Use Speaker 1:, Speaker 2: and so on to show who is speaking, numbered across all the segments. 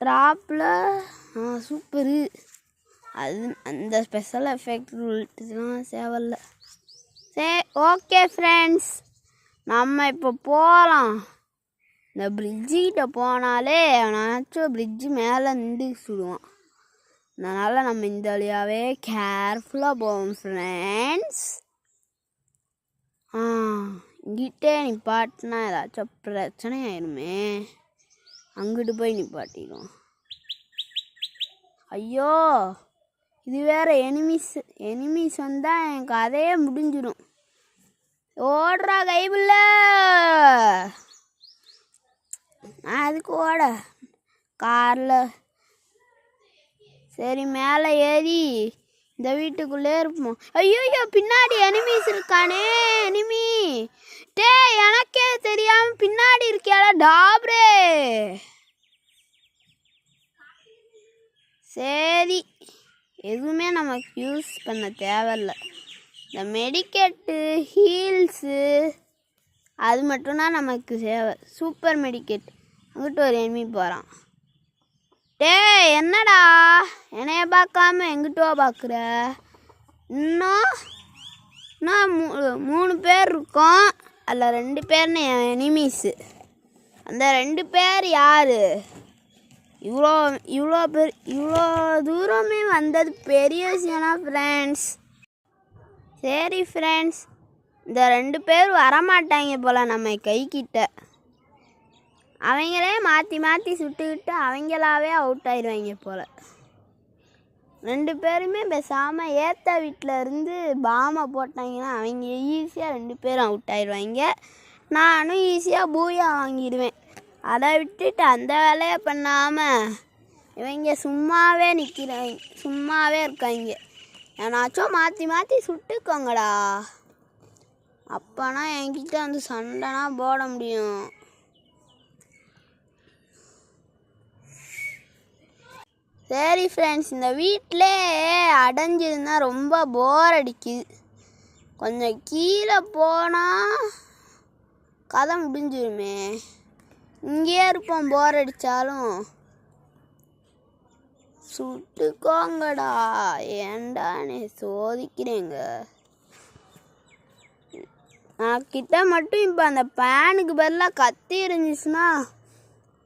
Speaker 1: ட்ராப்பில் super. அது அந்த special எஃபெக்ட்லாம் தேவையில்ல. சரி, ஓகே ஃப்ரெண்ட்ஸ், நம்ம இப்போ போகலாம். இந்த பிரிட்ஜிக்கிட்ட போனாலே அவனாச்சும் பிரிட்ஜு மேலே நின்று சுடுவான். அதனால் நம்ம இந்த வழியாகவே கேர்ஃபுல்லாக போவோம் ஃப்ரெண்ட்ஸ். இங்கிட்டே நிப்பாட்டினா ஏதாச்சும் பிரச்சனை ஆயிருமே, அங்கிட்டு போய் நிப்பாட்டிடும். ஐயோ, இது வேறு எனிமீஸ் வந்தால் என் கதையே முடிஞ்சிடும். ஓடுறா கைபில்ல, நான் அதுக்கு ஓட காரில். சரி, மேலே ஏறி இந்த வீட்டுக்குள்ளே இருப்போம். ஐயோ, பின்னாடி எனிமீஸ் இருக்கானே. எனிமி டே, எனக்கே தெரியாமல் பின்னாடி இருக்கியாடா டாப்ரே. சரி, எதுவுமே நமக்கு யூஸ் பண்ண தேவையில்லை. இந்த மெடிக்கெட்டு, ஹீல்ஸு அது மட்டும்தான் நமக்கு தேவை. சூப்பர் மெடிக்கெட். அங்கிட்ட ஒரு எனிமி போகிறான். டே, என்னடா என்னைய பார்க்காம எங்கிட்டோ பார்க்குற? இன்னும் 3 பேர் இருக்கோம். அதில் 2 பேர்னு எனிமீஸு. அந்த 2 பேர் யார்? இவ்வளோ தூரமே வந்தது பெரிய விஷயம்னா ஃப்ரெண்ட்ஸ். சரி ஃப்ரெண்ட்ஸ், இந்த 2 பேர் வரமாட்டாங்க போல் நம்ம கைக்கிட்ட. அவங்களே மாற்றி சுட்டுக்கிட்டு அவங்களாவே அவுட் ஆயிடுவாங்க போல். 2 பேருமே பேசாமல் ஏற்ற வீட்டில் இருந்து பாமை போட்டாங்கன்னா அவங்க ஈஸியாக 2 பேரும் அவுட் ஆயிடுவாங்க. நானும் ஈஸியாக பூயா வாங்கிடுவேன். அதை விட்டுட்டு அந்த வேலையை பண்ணாமல் இவங்க சும்மாவே இருக்காங்க. ஏன்னாச்சும் மாற்றி சுட்டுக்கோங்கடா. அப்போனா என்கிட்ட வந்து சண்டைனா போட முடியும். சரி ஃப்ரெண்ட்ஸ், இந்த வீட்டிலே அடைஞ்சிருந்தா ரொம்ப போர் அடிக்குது. கொஞ்சம் கீழே போனால் கதை முடிஞ்சிருமே. இங்கேயே இருப்போம், போர் அடித்தாலும். சுட்டுக்கோங்கடா, ஏண்டா நீ சோதிக்கிறேங்க. நான் கிட்ட மட்டும் இப்போ அந்த பேனுக்கு பதிலாக கத்தி இருந்துச்சுன்னா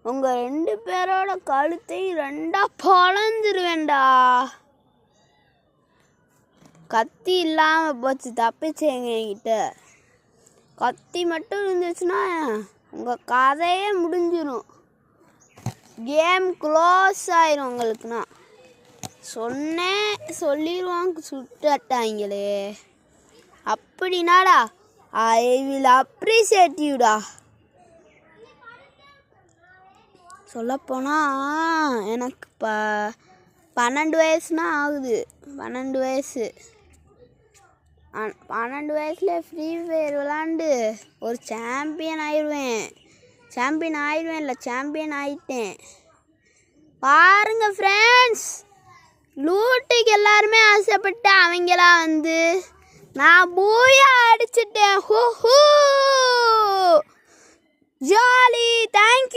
Speaker 1: உங்கள் 2 பேரோட கழுத்தையும் 2ஆக பொழந்துருவேண்டா. கத்தி இல்லாமல் போச்சு, தப்பிச்சேங்க. என்கிட்ட கத்தி மட்டும் இருந்துச்சுன்னா உங்கள் கதையே முடிஞ்சிடும். கேம் க்ளோஸ் ஆயிரும் உங்களுக்குண்ணா. சொல்லிடுவாங்க சுட்டாங்களே. அப்படின்னாடா ஐ வில் அப்ரிஷியேட் யூடா. சொல்லப்போனால் எனக்கு 12 வயசுனா ஆகுது. 12 வயசு. 12 வயசுல ஃப்ரீ ஃபயர் விளாண்டு ஒரு சாம்பியன் ஆயிட்டேன். பாருங்க ஃப்ரெண்ட்ஸ், லூட்டுக்கு எல்லாருமே ஆசைப்பட்டு அவங்களா வந்து நான் பூயா அடிச்சிட்டேன். ஜாலி. தேங்க்யூ.